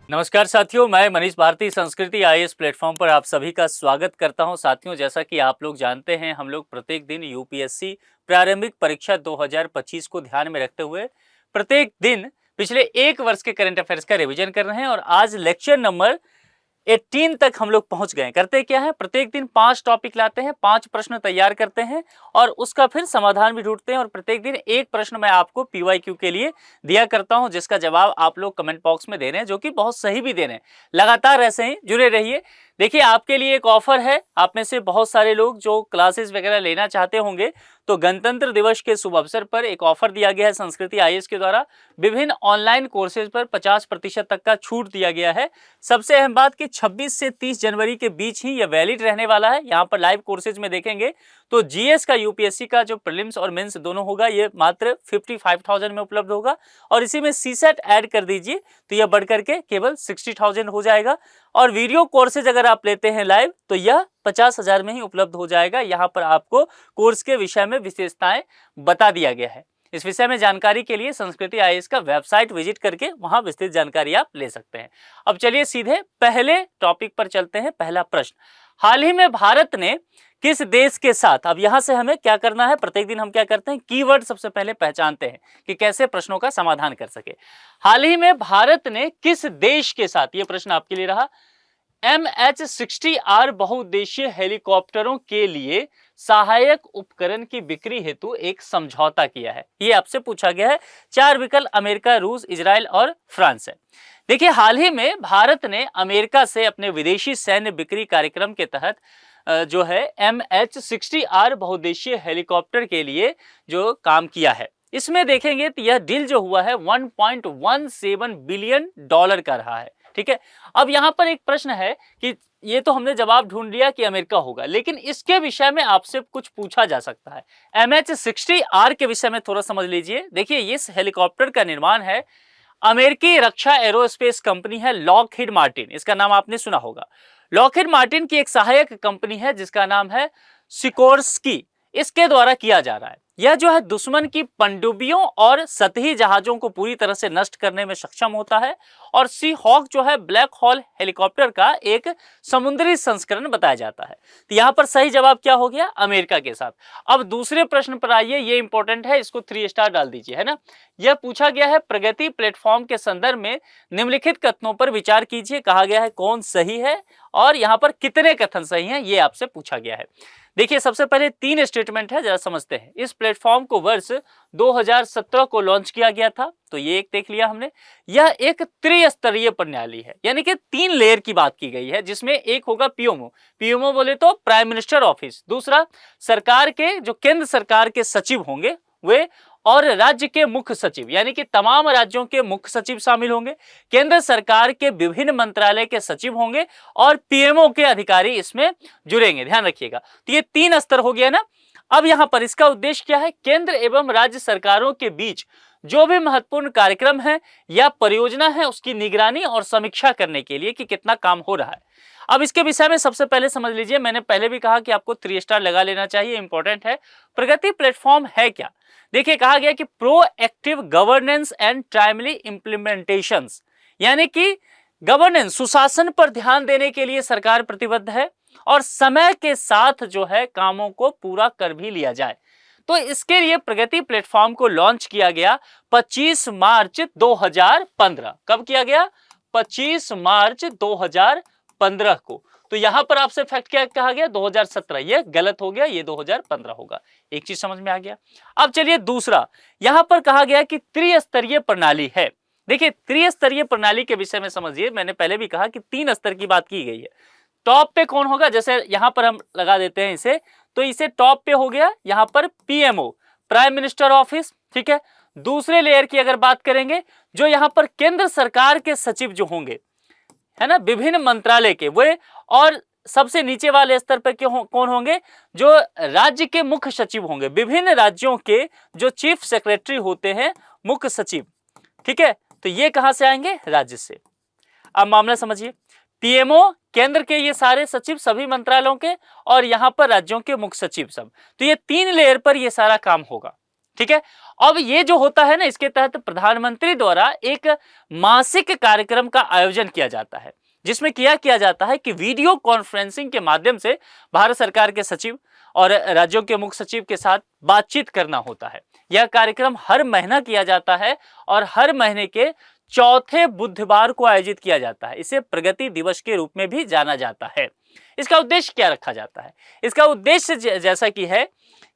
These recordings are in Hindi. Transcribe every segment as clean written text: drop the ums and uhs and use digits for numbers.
नमस्कार साथियों, मैं मनीष भारती संस्कृति आईएएस प्लेटफॉर्म पर आप सभी का स्वागत करता हूं। साथियों, जैसा कि आप लोग जानते हैं, हम लोग प्रत्येक दिन यूपीएससी प्रारंभिक परीक्षा 2025 को ध्यान में रखते हुए प्रत्येक दिन पिछले एक वर्ष के करंट अफेयर्स का रिवीजन कर रहे हैं और आज लेक्चर नंबर 18 तक हम लोग पहुंच गए। करते क्या है, प्रत्येक दिन 5 टॉपिक लाते हैं, 5 प्रश्न तैयार करते हैं और उसका फिर समाधान भी ढूंढते हैं और प्रत्येक दिन एक प्रश्न मैं आपको पीवाईक्यू के लिए दिया करता हूं, जिसका जवाब आप लोग कमेंट बॉक्स में दे रहे हैं, जो कि बहुत सही भी दे रहे हैं। लगातार ऐसे ही जुड़े रहिए। देखिए, आपके लिए एक ऑफर है। आप में से बहुत सारे लोग जो क्लासेस वगैरह लेना चाहते होंगे, तो गणतंत्र दिवस के शुभ अवसर पर एक ऑफर दिया गया है संस्कृति आईएएस के द्वारा। विभिन्न ऑनलाइन कोर्सेज पर 50% तक का छूट दिया गया है। सबसे अहम बात कि 26 से 30 जनवरी के बीच ही यह वैलिड रहने वाला है। यहाँ पर लाइव कोर्सेज में देखेंगे तो जीएस का, यूपीएससी का जो प्रीलिम्स और मेंस दोनों होगा, ये मात्र 55,000 में उपलब्ध होगा और इसी में सीसेट ऐड कर दीजिए तो यह बढ़कर के केवल 60,000 हो जाएगा। और वीडियो कोर्सेज अगर आप लेते हैं लाइव तो यह 50,000 में ही उपलब्ध हो जाएगा। यहाँ पर आपको कोर्स के विषय में विशेषताएं बता दिया गया है। इस विषय में जानकारी के लिए संस्कृति आईएएस का वेबसाइट विजिट करके वहां विस्तृत जानकारी आप ले सकते हैं। अब चलिए सीधे पहले टॉपिक पर चलते हैं। पहला प्रश्न, हाल ही में भारत ने किस देश के साथ, अब यहां से हमें क्या करना है, प्रत्येक दिन हम क्या करते हैं, कीवर्ड सबसे पहले पहचानते हैं कि कैसे प्रश्नों का समाधान कर सके। हाल ही में भारत ने किस देश के साथ, यह प्रश्न आपके लिए रहा, MH-60R बहुउद्देशीय हेलीकॉप्टरों के लिए सहायक उपकरण की बिक्री हेतु एक समझौता किया है। यह आपसे पूछा गया है। 4 विकल्प अमेरिका, रूस, इजराइल और फ्रांस है। देखिए, हाल ही में भारत ने अमेरिका से अपने विदेशी सैन्य बिक्री कार्यक्रम के तहत जो है MH-60R बहुउद्देशीय हेलीकॉप्टर के लिए जो काम किया है, इसमें देखेंगे तो यह डील जो हुआ है 1.17 बिलियन डॉलर का रहा है। ठीक है, अब यहां पर एक प्रश्न है कि ये तो हमने जवाब ढूंढ लिया कि अमेरिका होगा, लेकिन इसके विषय में आपसे कुछ पूछा जा सकता है। MH-60R के विषय में थोड़ा समझ लीजिए। देखिए, इस हेलीकॉप्टर का निर्माण है अमेरिकी रक्षा एरोस्पेस कंपनी है लॉकहीड मार्टिन, इसका नाम आपने सुना होगा। लॉकहीड मार्टिन की एक सहायक कंपनी है जिसका नाम है सिकोर्स्की, इसके द्वारा किया जा रहा है। यह जो है दुश्मन की पनडुब्बियों और सतही जहाजों को पूरी तरह से नष्ट करने में सक्षम होता है और सी हॉक जो है ब्लैक हॉल हेलीकॉप्टर का एक समुद्री संस्करण बताया जाता है। तो यहां पर सही जवाब क्या हो गया, अमेरिका के साथ। अब दूसरे प्रश्न पर आइए, ये इंपॉर्टेंट है, इसको 3 स्टार डाल दीजिए, है ना। यह पूछा गया है प्रगति प्लेटफॉर्म के संदर्भ में निम्नलिखित कथनों पर विचार कीजिए। कहा गया है कौन सही है और यहां पर कितने कथन सही हैं, ये आपसे पूछा गया है। देखिए, सबसे पहले 3 स्टेटमेंट है, जरा समझते हैं। इस प्लेटफॉर्म को वर्ष 2017 को लॉन्च किया गया था, तो ये एक देख लिया हमने। यह एक त्रिस्तरीय प्रणाली है, यानी कि 3 लेयर की बात की गई है, जिसमें एक होगा पीएमओ। पीएमओ बोले तो प्राइम मिनिस्टर ऑफिस, दूसरा सरकार के जो केंद्र सरकार के सचिव होंगे वे, और राज्य के मुख्य सचिव, यानी कि तमाम राज्यों के मुख्य सचिव शामिल होंगे, केंद्र सरकार के विभिन्न मंत्रालय के सचिव होंगे और पीएमओ के अधिकारी इसमें जुड़ेंगे। ध्यान रखिएगा, तो ये 3 स्तर हो गया ना। अब यहां पर इसका उद्देश्य क्या है, केंद्र एवं राज्य सरकारों के बीच जो भी महत्वपूर्ण कार्यक्रम है या परियोजना है उसकी निगरानी और समीक्षा करने के लिए कि कितना काम हो रहा है। अब इसके विषय में सबसे पहले समझ लीजिए, मैंने पहले भी कहा कि आपको 3 स्टार लगा लेना चाहिए, इंपॉर्टेंट है। प्रगति प्लेटफॉर्म है क्या, देखिए, कहा गया कि प्रोएक्टिव गवर्नेंस एंड टाइमली इंप्लीमेंटेशंस, यानी कि गवर्नेंस, सुशासन पर ध्यान देने के लिए सरकार प्रतिबद्ध है और समय के साथ जो है कामों को पूरा कर भी लिया जाए। तो इसके लिए प्रगति प्लेटफॉर्म को लॉन्च किया गया 25 मार्च 2015। कब किया गया, 25 मार्च 2015 को। तो यहां पर आपसे फैक्ट क्या कहा गया, 2017, ये गलत हो गया, ये 2015 होगा। एक चीज समझ में आ गया। अब चलिए दूसरा, यहां पर कहा गया कि त्रिस्तरीय प्रणाली है। देखिए, त्रिस्तरीय प्रणाली के विषय में समझिए, मैंने पहले भी कहा कि 3 स्तर की बात की गई है। टॉप पे कौन होगा, जैसे यहां पर हम लगा देते हैं इसे, तो इसे टॉप पे हो गया यहां पर पीएमओ, प्राइम मिनिस्टर ऑफिस। ठीक है, दूसरे लेयर की अगर बात करेंगे, जो यहां पर केंद्र सरकार के सचिव जो होंगे, है ना, विभिन्न मंत्रालय के वे, और सबसे नीचे वाले स्तर पर कौन होंगे, जो राज्य के मुख्य सचिव होंगे, विभिन्न राज्यों के जो चीफ सेक्रेटरी होते हैं, मुख्य सचिव। ठीक है, तो ये कहां से आएंगे, राज्य से। अब मामला समझिए, पीएमओ केंद्र के ये सारे सचिव सभी मंत्रालयों के, और यहां पर राज्यों के मुख्य सचिव सब। तो ये 3 लेयर पर ये सारा काम होगा। ठीक है। अब ये जो होता है ना, इसके तहत प्रधानमंत्री द्वारा एक मासिक कार्यक्रम का आयोजन किया जाता है, जिसमें किया जाता है कि वीडियो कॉन्फ्रेंसिंग के माध्यम से भारत सरकार के सचिव और राज्यों के मुख्य सचिव के साथ बातचीत करना होता है। यह कार्यक्रम हर महीना किया जाता है और हर महीने के चौथे बुधवार को आयोजित किया जाता है। इसे प्रगति दिवस के रूप में भी जाना जाता है। इसका उद्देश्य क्या रखा जाता है? इसका उद्देश्य जैसा कि है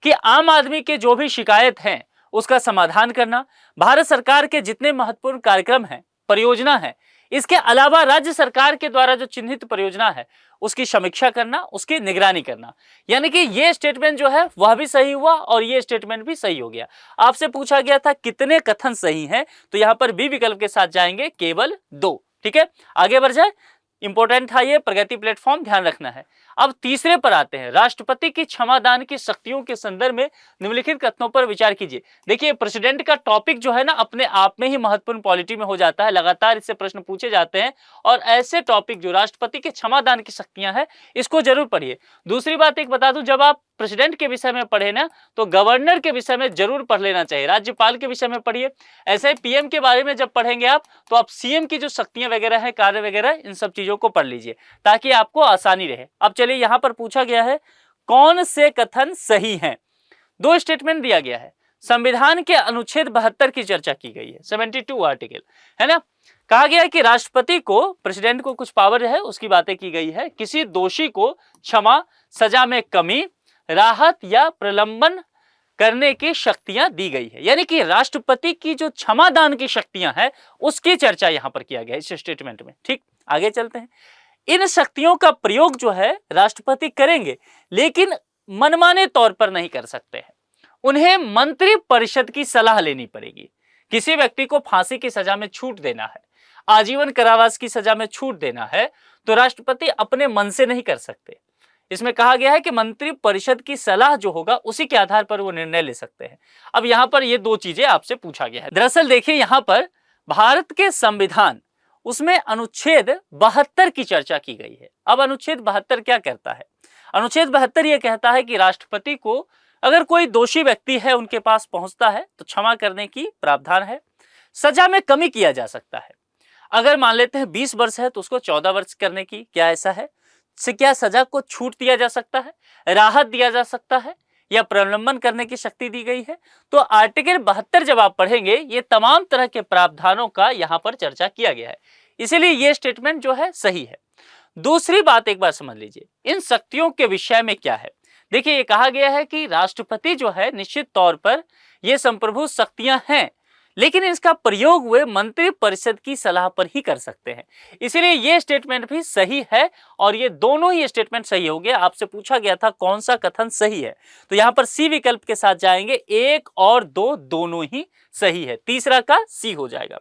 कि आम आदमी के जो भी शिकायत हैं उसका समाधान करना, भारत सरकार के जितने महत्वपूर्ण कार्यक्रम हैं, परियोजना है, इसके अलावा राज्य सरकार के द्वारा जो चिन्हित परियोजना है उसकी समीक्षा करना, उसकी निगरानी करना। यानी कि ये स्टेटमेंट जो है वह भी सही हुआ और ये स्टेटमेंट भी सही हो गया। आपसे पूछा गया था कितने कथन सही हैं, तो यहां पर बी विकल्प के साथ जाएंगे केवल 2। ठीक है, आगे बढ़ जाए। इंपॉर्टेंट था ये प्रगति प्लेटफॉर्म, ध्यान रखना है। अब तीसरे पर आते हैं, राष्ट्रपति की क्षमादान की शक्तियों के संदर्भ में निम्नलिखित कथनों पर विचार कीजिए। देखिए, प्रेसिडेंट का टॉपिक जो है ना अपने आप में ही महत्वपूर्ण पॉलिटी में हो जाता है, लगातार इससे प्रश्न पूछे जाते हैं और ऐसे टॉपिक जो राष्ट्रपति के क्षमादान की शक्तियां हैं इसको जरूर पढ़िए। दूसरी बात एक बता दूं, जब आप प्रेसिडेंट के विषय में पढ़े ना तो गवर्नर के विषय में जरूर पढ़ लेना चाहिए, राज्यपाल के विषय में पढ़िए। ऐसे ही पीएम के बारे में जब पढ़ेंगे आप तो आप सीएम की जो शक्तियां वगैरह है, कार्य वगैरह, इन सब चीजों को पढ़ लीजिए ताकि आपको आसानी रहे। अब चलिए, यहां पर पूछा गया है कौन से कथन सही हैं। 2 स्टेटमेंट दिया गया है। संविधान के अनुच्छेद 72 की चर्चा की गई है, 72 आर्टिकल है ना। कहा गया है कि राष्ट्रपति को, प्रेसिडेंट को कुछ पावर है उसकी बातें की गई है। किसी दोषी को क्षमा, सजा में कमी, राहत या प्रलंबन करने की शक्तियां दी गई है। यानी कि राष्ट्रपति की जो क्षमादान की शक्तियां हैं उसकी चर्चा यहां पर किया गया है इस स्टेटमेंट में। ठीक, आगे चलते हैं। इन शक्तियों का प्रयोग जो है राष्ट्रपति करेंगे, लेकिन मनमाने तौर पर नहीं कर सकते हैं। उन्हें मंत्री परिषद की सलाह लेनी पड़ेगी। किसी व्यक्ति को फांसी की सजा में छूट देना है, आजीवन कारावास की सजा में छूट देना है, तो राष्ट्रपति अपने मन से नहीं कर सकते। इसमें कहा गया है कि मंत्री परिषद की सलाह जो होगा उसी के आधार पर वो निर्णय ले सकते हैं। अब यहां पर ये 2 चीजें आपसे पूछा गया है। दरअसल देखिए, यहां पर भारत के संविधान, उसमें अनुच्छेद 72 की चर्चा की गई है। अब अनुच्छेद 72 क्या कहता है? अनुच्छेद 72 यह कहता है कि राष्ट्रपति को अगर कोई दोषी व्यक्ति है उनके पास पहुंचता है तो क्षमा करने की प्रावधान है। सजा में कमी किया जा सकता है। अगर मान लेते हैं 20 वर्ष है तो उसको 14 वर्ष करने की, क्या ऐसा है? से क्या सजा को छूट दिया जा सकता है, राहत दिया जा सकता है या प्रलंबन करने की शक्ति दी गई है? तो आर्टिकल 72 जब आप पढ़ेंगे ये तमाम तरह के प्रावधानों का यहां पर चर्चा किया गया है, इसीलिए ये स्टेटमेंट जो है सही है। दूसरी बात एक बार समझ लीजिए, इन शक्तियों के विषय में क्या है। देखिए, ये कहा गया है कि राष्ट्रपति जो है निश्चित तौर पर ये संप्रभु शक्तियां हैं, लेकिन इसका प्रयोग वे मंत्री परिषद की सलाह पर ही कर सकते हैं। इसलिए ये स्टेटमेंट भी सही है और ये दोनों ही स्टेटमेंट सही हो गया। आपसे पूछा गया था कौन सा कथन सही है, तो यहां पर सी विकल्प के साथ जाएंगे। 1 और 2 दोनों ही सही है, तीसरा का सी हो जाएगा।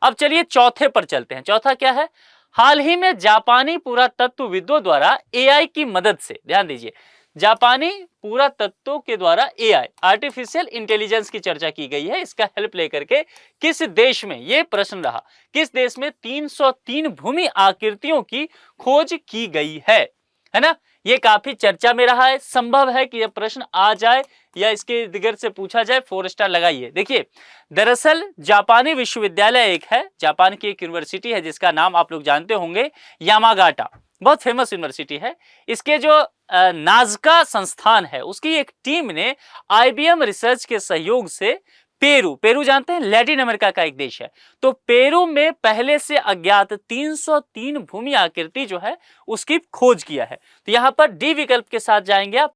अब चलिए चौथे पर चलते हैं। चौथा क्या है? हाल ही में जापानी पुरातत्वविदों द्वारा एआई की मदद से, ध्यान दीजिए, जापानी पुरातत्वों के द्वारा एआई, आर्टिफिशियल इंटेलिजेंस की चर्चा की गई है। इसका हेल्प लेकर के किस देश में, यह प्रश्न रहा, किस देश में 303 भूमि आकृतियों की खोज की गई है ना। ये काफी चर्चा में रहा है। संभव है कि यह प्रश्न आ जाए या इसके दिगर से पूछा जाए। 4 स्टार लगाइए। देखिए, दरअसल जापानी विश्वविद्यालय एक है, जापान की एक यूनिवर्सिटी है जिसका नाम आप लोग जानते होंगे, यामागाटा, बहुत फेमस यूनिवर्सिटी है। इसके जो नाजका संस्थान है उसकी एक टीम ने आईबीएम रिसर्च के सहयोग से पेरू जानते हैं, लैटिन अमेरिका का एक देश है, तो पेरू में पहले से अज्ञात 303 भूमि आकृति जो है उसकी खोज किया है। तो यहां पर डी विकल्प के साथ जाएंगे आप,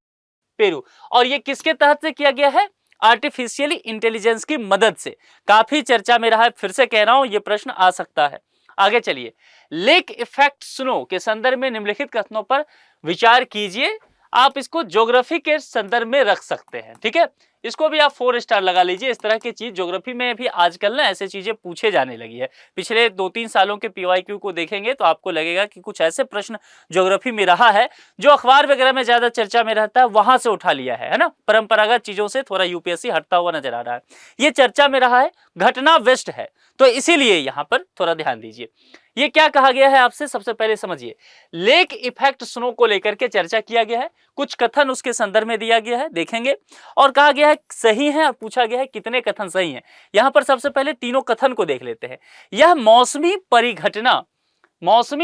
पेरू। और ये किसके तहत से किया गया है? आर्टिफिशियली इंटेलिजेंस की मदद से। काफी चर्चा में रहा है, फिर से कह रहा हूं ये प्रश्न आ सकता है। आगे चलिए, लेक इफेक्ट स्नो के संदर्भ में निम्नलिखित कथनों पर विचार कीजिए। आप इसको ज्योग्राफी के संदर्भ में रख सकते हैं, ठीक है। इसको भी आप 4 स्टार लगा लीजिए। इस तरह की चीज ज्योग्राफी में भी आजकल ना ऐसे चीजें पूछे जाने लगी है। पिछले 2-3 सालों के पीवाईक्यू को देखेंगे तो आपको लगेगा कि कुछ ऐसे प्रश्न ज्योग्राफी में रहा है जो अखबार वगैरह में ज्यादा चर्चा में रहता है, वहां से उठा लिया है ना। परंपरागत चीजों से थोड़ा यूपीएससी हटता हुआ नजर आ रहा है। ये चर्चा में रहा है, घटना वेस्ट है, तो इसीलिए यहां पर थोड़ा ध्यान दीजिए। ये क्या कहा गया है आपसे, सबसे पहले समझिए। लेक इफेक्ट स्नो को लेकर के चर्चा किया गया है, कुछ कथन उसके संदर्भ में दिया गया है, देखेंगे। और कहा गया है सही है, और पूछा गया है कितने कथन सही हैं। यहां पर सबसे पहले तीनों कथन को देख लेते हैं। यह मौसमी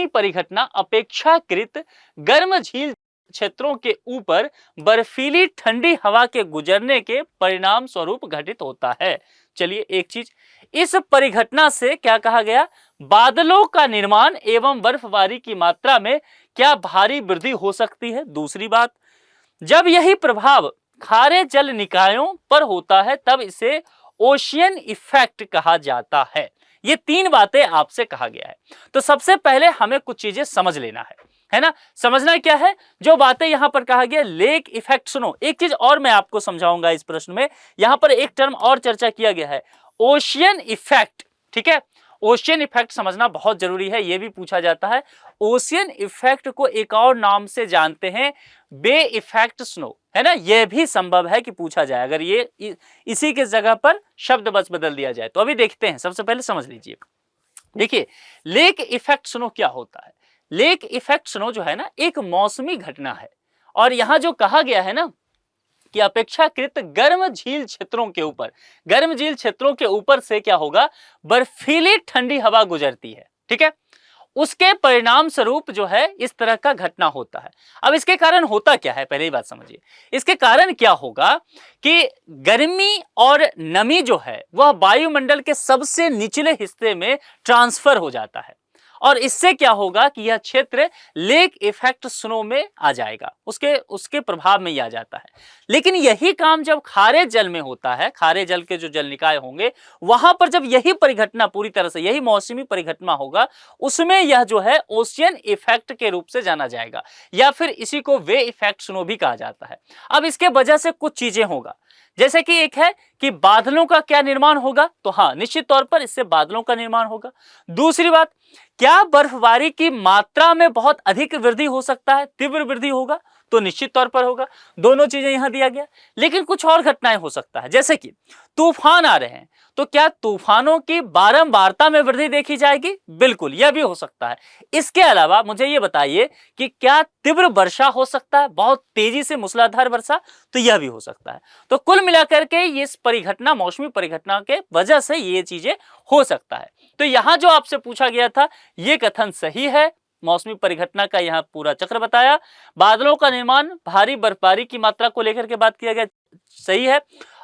परिघटना अपेक्षाकृत गर्म झील क्षेत्रों के ऊपर बर्फीली ठंडी हवा के गुजरने के परिणाम स्वरूप घटित होता है। चलिए, एक चीज, इस परिघटना से क्या कहा गया, बादलों का निर्माण एवं बर्फबारी की मात्रा में क्या भारी वृद्धि हो सकती है। दूसरी बात, जब यही प्रभाव खारे जल निकायों पर होता है तब इसे ओशियन इफेक्ट कहा जाता है। ये तीन बातें आपसे कहा गया है। तो सबसे पहले हमें कुछ चीजें समझ लेना है ना। समझना क्या है, जो बातें यहां पर कहा गया लेक इफेक्ट सुनो। एक चीज और मैं आपको समझाऊंगा इस प्रश्न में, यहां पर एक टर्म और चर्चा किया गया है, ओशियन इफेक्ट। ठीक है, ओशियन इफेक्ट समझना बहुत जरूरी है, यह भी पूछा जाता है। ओशियन इफेक्ट को एक और नाम से जानते हैं, बे इफेक्ट स्नो, है ना। यह भी संभव है कि पूछा जाए, अगर ये इसी के जगह पर शब्द बस बदल दिया जाए। तो अभी देखते हैं, सबसे पहले समझ लीजिए। देखिए, लेक इफेक्ट स्नो क्या होता है। लेक इफेक्ट स्नो जो है ना, एक मौसमी घटना है। और यहां जो कहा गया है ना कि अपेक्षाकृत गर्म झील क्षेत्रों के ऊपर से क्या होगा, बर्फीली ठंडी हवा गुजरती है। ठीक है, उसके परिणाम स्वरूप जो है इस तरह का घटना होता है। अब इसके कारण होता क्या है, पहले ही बात समझिए। इसके कारण क्या होगा कि गर्मी और नमी जो है वह वायुमंडल के सबसे निचले हिस्से में ट्रांसफर हो जाता है, और इससे क्या होगा कि यह क्षेत्र लेक इफेक्ट स्नो में आ जाएगा, उसके प्रभाव में ही आ जाता है। लेकिन यही काम जब खारे जल में होता है, खारे जल के जो जल निकाय होंगे वहां पर जब यही परिघटना पूरी तरह से, यही मौसमी परिघटना होगा, उसमें यह जो है ओशियन इफेक्ट के रूप से जाना जाएगा, या फिर इसी को वे इफेक्ट स्नो भी कहा जाता है। अब इसके वजह से कुछ चीजें होगा, जैसे कि एक है कि बादलों का क्या निर्माण होगा, तो हाँ, निश्चित तौर पर इससे बादलों का निर्माण होगा। दूसरी बात, क्या बर्फबारी की मात्रा में बहुत अधिक वृद्धि हो सकता है, तीव्र वृद्धि होगा, तो निश्चित तौर पर होगा। दोनों चीजें यहां दिया गया। लेकिन कुछ और घटनाएं हो सकता है, जैसे कि तूफान आ रहे हैं, तो क्या तूफानों की बारंबारता में वृद्धि देखी जाएगी, बिल्कुल यह भी हो सकता है। इसके अलावा मुझे यह बताइए कि क्या तीव्र वर्षा हो सकता है, बहुत तेजी से मूसलाधार वर्षा, तो यह भी हो सकता है। तो कुल मिलाकर के इस परिघटना, मौसमी परिघटना के वजह से ये चीजें हो सकता है। तो यहां जो आपसे पूछा गया था यह कथन सही है, मौसमी परिघटना का यहां पूरा चक्र बताया। बादलों का निर्माण भारी बर्फबारी की मात्रा को लेकर के बात किया गया, सही है।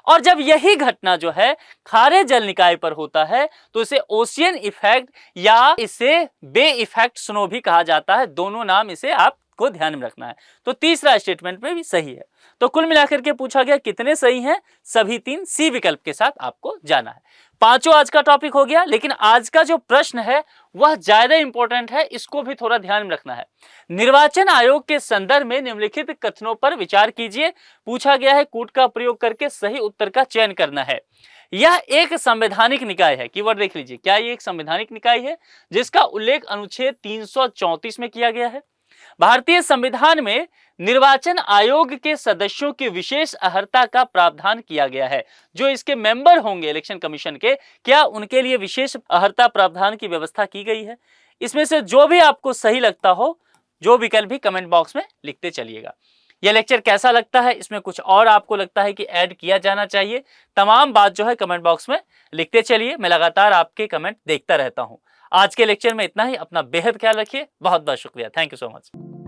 और जब यही घटना जो है खारे जल निकाय पर होता है तो इसे ओशियन इफेक्ट या इसे बे इफेक्ट स्नो भी कहा जाता है। दोनों नाम इसे आपको ध्यान में रखना है। तो तीसरा स्टेटमेंट में भी सही है। तो कुल मिलाकर के पूछा गया कितने सही हैं, सभी तीन सी विकल्प के साथ आपको जाना है। पांचों आज का टॉपिक हो गया, लेकिन आज का जो प्रश्न है वह ज्यादा इंपॉर्टेंट है, इसको भी थोड़ा ध्यान में रखना है। निर्वाचन आयोग के संदर्भ में निम्नलिखित कथनों पर विचार कीजिए। पूछा गया है कूट का प्रयोग करके सही उत्तर का चयन करना है। यह एक संवैधानिक निकाय है, कीवर्ड देख लीजिए, क्या ये एक संवैधानिक निकाय है जिसका उल्लेख अनुच्छेद 334 में किया गया है। भारतीय संविधान में निर्वाचन आयोग के सदस्यों की विशेष अर्हता का प्रावधान किया गया है। जो इसके मेंबर होंगे इलेक्शन कमीशन के, क्या उनके लिए विशेष अर्हता प्रावधान की व्यवस्था की गई है। इसमें से जो भी आपको सही लगता हो, जो विकल्प भी कमेंट बॉक्स में लिखते चलिएगा। यह लेक्चर कैसा लगता है, इसमें कुछ और आपको लगता है कि ऐड किया जाना चाहिए, तमाम बात जो है कमेंट बॉक्स में लिखते चलिए। मैं लगातार आपके कमेंट देखता रहता हूं। आज के लेक्चर में इतना ही। अपना बेहद ख्याल रखिए। बहुत बहुत शुक्रिया। Thank you so much.